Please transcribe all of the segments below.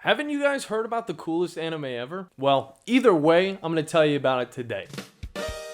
Haven't you guys heard about the coolest anime ever? Well, either way, I'm gonna tell you about it today.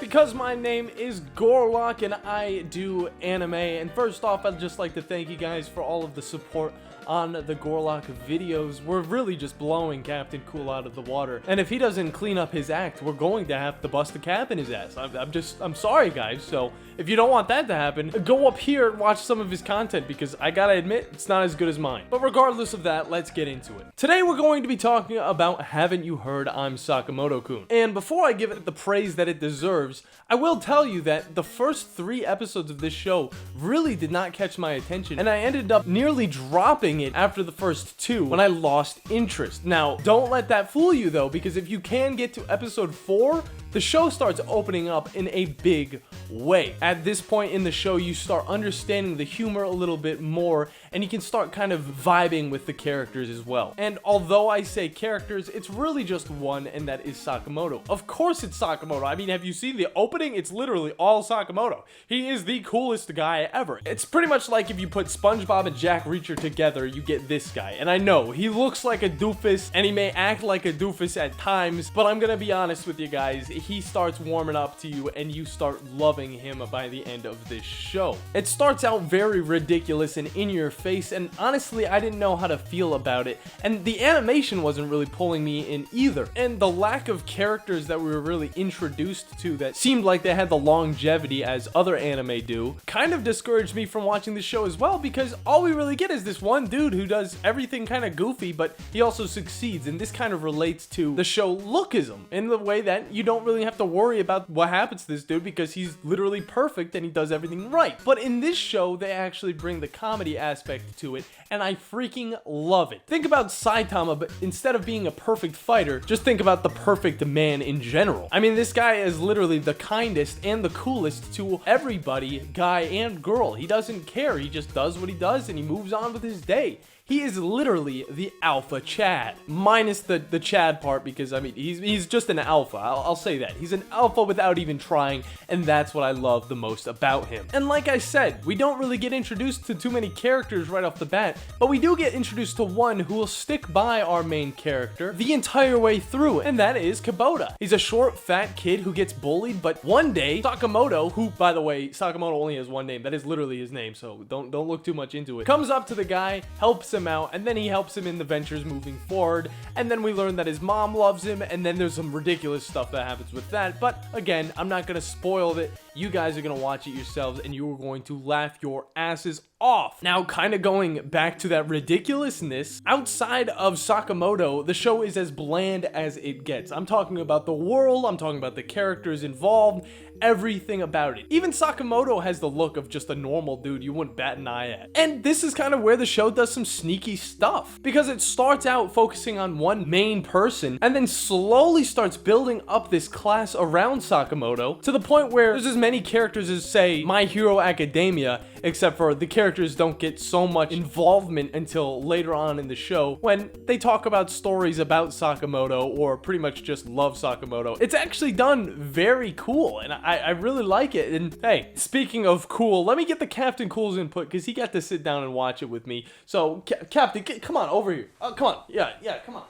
Because my name is Gorlok and I do anime, and first off, I'd just like to thank you guys for all of the support on the Gorlok videos. We're really just blowing Captain Cool out of the water, and if he doesn't clean up his act, we're going to have to bust a cap in his ass. I'm sorry guys. So if you don't want that to happen, go up here and watch some of his content, because I gotta admit, it's not as good as mine. But regardless of that, let's get into it. Today we're going to be talking about Haven't You Heard I'm Sakamoto-kun. And before I give it the praise that it deserves, I will tell you that the first 3 episodes of this show really did not catch my attention, and I ended up nearly dropping it after the first 2 when I lost interest. Now, don't let that fool you though, because if you can get to episode 4, the show starts opening up in a big way. At this point in the show, you start understanding the humor a little bit more, and you can start kind of vibing with the characters as well. And although I say characters, it's really just one, and that is Sakamoto. Of course it's Sakamoto. I mean, have you seen the opening? It's literally all Sakamoto. He is the coolest guy ever. It's pretty much like if you put SpongeBob and Jack Reacher together, you get this guy. And I know, he looks like a doofus, and he may act like a doofus at times, but I'm gonna be honest with you guys, he starts warming up to you, and you start loving him by the end of this show. It starts out very ridiculous and in your face, and honestly, I didn't know how to feel about it, and the animation wasn't really pulling me in either. And the lack of characters that we were really introduced to that seemed like they had the longevity as other anime do kind of discouraged me from watching the show as well, because all we really get is this one dude who does everything kind of goofy, but he also succeeds, and this kind of relates to the show lookism in the way that you don't really have to worry about what happens to this dude because he's literally perfect and he does everything right. But in this show, they actually bring the comedy aspect to it, and I freaking love it. Think about Saitama, but instead of being a perfect fighter, just think about the perfect man in general. I mean, this guy is literally the kindest and the coolest to everybody, guy and girl. He doesn't care. He just does what he does and he moves on with his day. He is literally the alpha Chad, minus the Chad part, because I mean, he's just an alpha. I'll say that. He's an alpha without even trying, and that's what I love the most about him. And like I said, we don't really get introduced to too many characters right off the bat, but we do get introduced to one who will stick by our main character the entire way through, and that is Kubota. He's a short, fat kid who gets bullied, but one day, Sakamoto, who, by the way, Sakamoto only has one name, that is literally his name, so don't look too much into it, comes up to the guy, helps him out, and then he helps him in the ventures moving forward, and then we learn that his mom loves him, and then there's some ridiculous stuff that happens with that. But again, I'm not gonna spoil it. You guys are gonna watch it yourselves, and you are going to laugh your asses off. Now, kind of going back to that ridiculousness, outside of Sakamoto, the show is as bland as it gets. I'm talking about the world, I'm talking about the characters involved, everything about it. Even Sakamoto has the look of just a normal dude you wouldn't bat an eye at. And this is kind of where the show does some sneaky stuff, because it starts out focusing on one main person and then slowly starts building up this class around Sakamoto to the point where there's as many characters as, say, My Hero Academia, except for the characters don't get so much involvement until later on in the show when they talk about stories about Sakamoto or pretty much just love Sakamoto. It's actually done very cool, and I really like it. And hey, speaking of cool, let me get the Captain Cool's input, because he got to sit down and watch it with me. So, Captain, come on, over here. Oh, come on. Yeah, come on.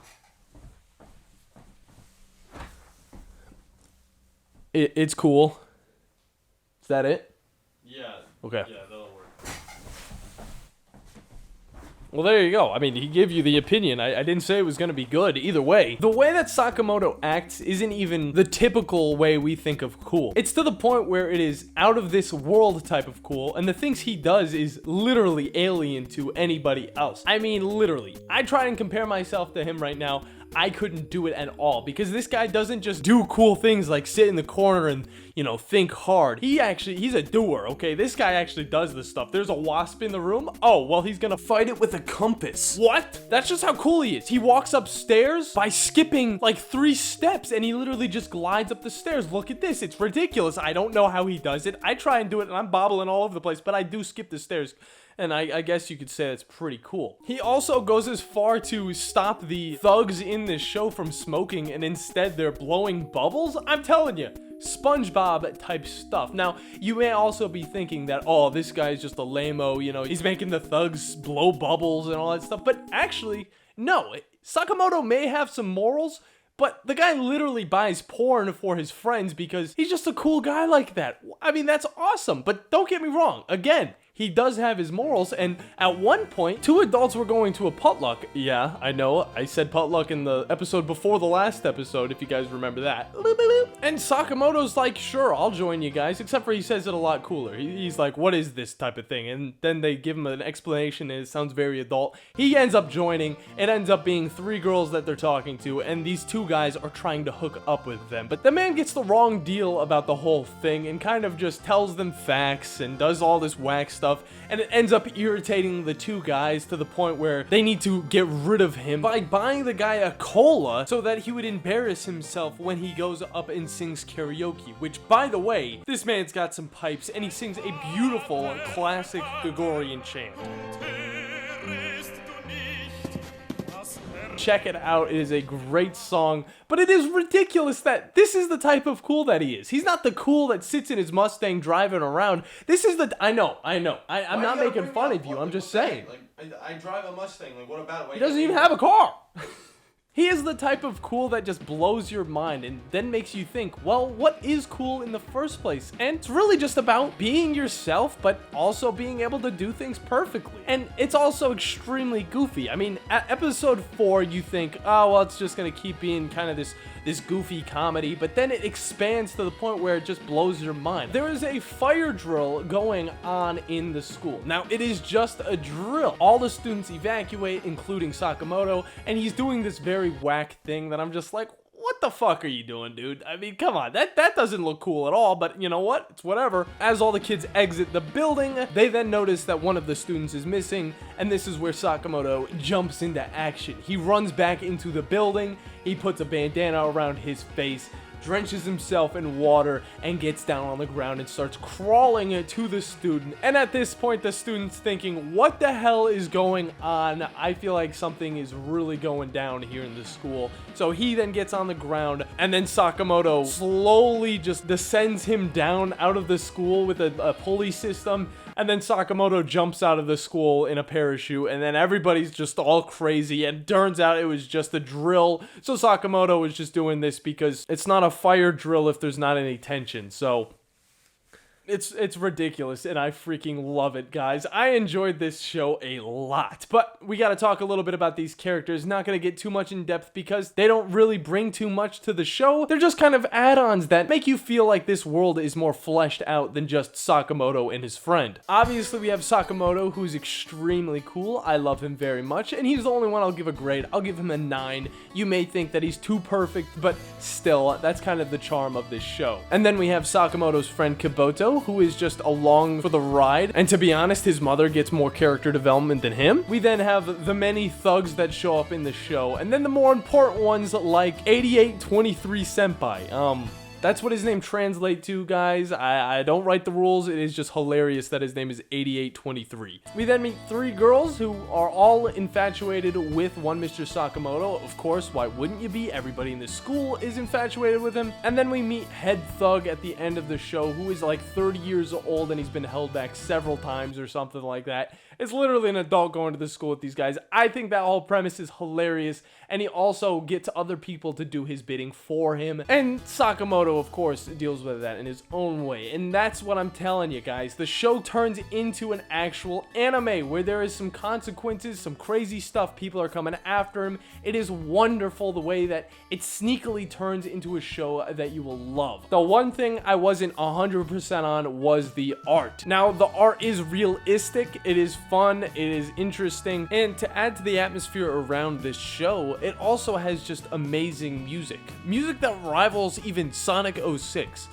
It's cool. Is that it? Yeah. Okay. Yeah, that'll work. Well, there you go. I mean, he gave you the opinion. I didn't say it was going to be good either way. The way that Sakamoto acts isn't even the typical way we think of cool. It's to the point where it is out of this world type of cool, and the things he does is literally alien to anybody else. I mean, literally. I try and compare myself to him right now. I couldn't do it at all, because this guy doesn't just do cool things like sit in the corner and, you know, think hard. He's a doer, okay? This guy actually does this stuff. There's a wasp in the room. Oh, well, he's gonna fight it with a compass. What? That's just how cool he is. He walks upstairs by skipping like 3 steps, and he literally just glides up the stairs. Look at this. It's ridiculous. I don't know how he does it. I try and do it, and I'm bobbling all over the place, but I do skip the stairs. And I guess you could say that's pretty cool. He also goes as far to stop the thugs in this show from smoking, and instead they're blowing bubbles. I'm telling you, SpongeBob type stuff. Now, you may also be thinking that, oh, this guy's just a lame-o, you know, he's making the thugs blow bubbles and all that stuff. But actually, No, Sakamoto may have some morals, but the guy literally buys porn for his friends because he's just a cool guy like that. I mean, that's awesome, but don't get me wrong. Again, he does have his morals, and at one point, 2 adults were going to a potluck. Yeah, I know, I said potluck in the episode before the last episode, if you guys remember that. And Sakamoto's like, sure, I'll join you guys, except for he says it a lot cooler. He's like, what is this type of thing? And then they give him an explanation, and it sounds very adult. He ends up joining. It ends up being 3 girls that they're talking to, and these 2 guys are trying to hook up with them. But the man gets the wrong deal about the whole thing, and kind of just tells them facts, and does all this whack stuff. And it ends up irritating the 2 guys to the point where they need to get rid of him by buying the guy a cola so that he would embarrass himself when he goes up and sings karaoke. Which, by the way, this man's got some pipes and he sings a beautiful classic Gregorian chant. Check it out. It is a great song, but it is ridiculous that this is the type of cool that he is. He's not the cool that sits in his Mustang driving around. This is the... I know. I'm not making fun of you. I'm just saying. Like, I drive a Mustang. Like, what about it? He doesn't even have a car. He is the type of cool that just blows your mind and then makes you think, well, what is cool in the first place? And it's really just about being yourself, but also being able to do things perfectly. And it's also extremely goofy. I mean, at episode 4, you think, oh, well, it's just gonna keep being kind of this goofy comedy, but then it expands to the point where it just blows your mind. There is a fire drill going on in the school. Now, it is just a drill. All the students evacuate, including Sakamoto, and he's doing this very whack thing that I'm just like, what the fuck are you doing, dude? I mean, come on, that doesn't look cool at all, but you know what? It's whatever. As all the kids exit the building, they then notice that one of the students is missing, and this is where Sakamoto jumps into action. He runs back into the building, he puts a bandana around his face, drenches himself in water, and gets down on the ground and starts crawling to the student. And at this point, the student's thinking, what the hell is going on? I feel like something is really going down here in the school. So he then gets on the ground, and then Sakamoto slowly just descends him down out of the school with a pulley system. And then Sakamoto jumps out of the school in a parachute, and then everybody's just all crazy, and turns out it was just a drill. So Sakamoto was just doing this because it's not a fire drill if there's not any tension. So it's ridiculous, and I freaking love it, guys. I enjoyed this show a lot, but we gotta talk a little bit about these characters. Not gonna get too much in depth because they don't really bring too much to the show. They're just kind of add-ons that make you feel like this world is more fleshed out than just Sakamoto and his friend. Obviously, we have Sakamoto, who's extremely cool. I love him very much, and he's the only one I'll give a grade. I'll give him a 9. You may think that he's too perfect, but still, that's kind of the charm of this show. And then we have Sakamoto's friend Kabuto, who is just along for the ride, and to be honest, his mother gets more character development than him. We then have the many thugs that show up in the show, and then the more important ones like 8823 Senpai. That's what his name translates to, guys. I don't write the rules. It is just hilarious that his name is 8823. We then meet 3 girls who are all infatuated with one Mr. Sakamoto. Of course, why wouldn't you be? Everybody in the school is infatuated with him. And then we meet Head Thug at the end of the show, who is like 30 years old, and he's been held back several times or something like that. It's literally an adult going to the school with these guys. I think that whole premise is hilarious, and he also gets other people to do his bidding for him. And Sakamoto, of course, deals with that in his own way. And that's what I'm telling you, guys. The show turns into an actual anime where there is some consequences, some crazy stuff. People are coming after him. It is wonderful the way that it sneakily turns into a show that you will love. The one thing I wasn't 100% on was the art. Now, the art is realistic. It is fun, it is interesting, and to add to the atmosphere around this show, it also has just amazing music. Music that rivals even Sonic 06.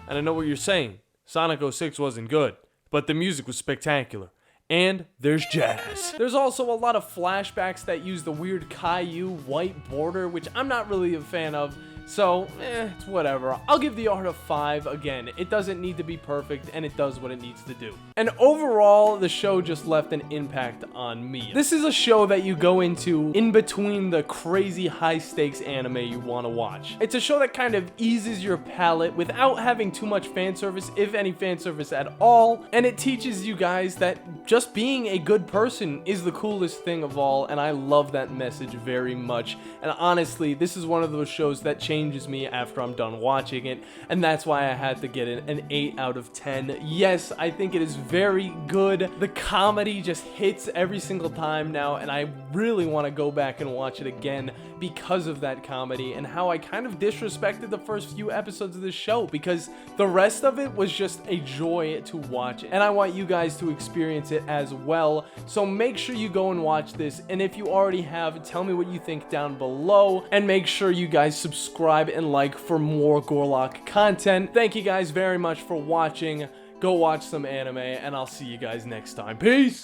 And I know what you're saying, Sonic 06 wasn't good, but the music was spectacular. And there's jazz. There's also a lot of flashbacks that use the weird Caillou white border, which I'm not really a fan of. So, it's whatever. I'll give the art a 5. Again, it doesn't need to be perfect, and it does what it needs to do. And overall, the show just left an impact on me. This is a show that you go into in between the crazy high-stakes anime you want to watch. It's a show that kind of eases your palate without having too much fan service, if any fan service at all, and it teaches you guys that just being a good person is the coolest thing of all, and I love that message very much. And honestly, this is one of those shows that changes me after I'm done watching it, and that's why I had to get it an 8 out of 10. Yes, I think it is very good. The comedy just hits every single time now, and I really want to go back and watch it again because of that comedy and how I kind of disrespected the first few episodes of this show, because the rest of it was just a joy to watch, and I want you guys to experience it as well. So make sure you go and watch this, and if you already have, tell me what you think down below, and make sure you guys subscribe and like for more Gorlok content. Thank you guys very much for watching. Go watch some anime, and I'll see you guys next time. Peace!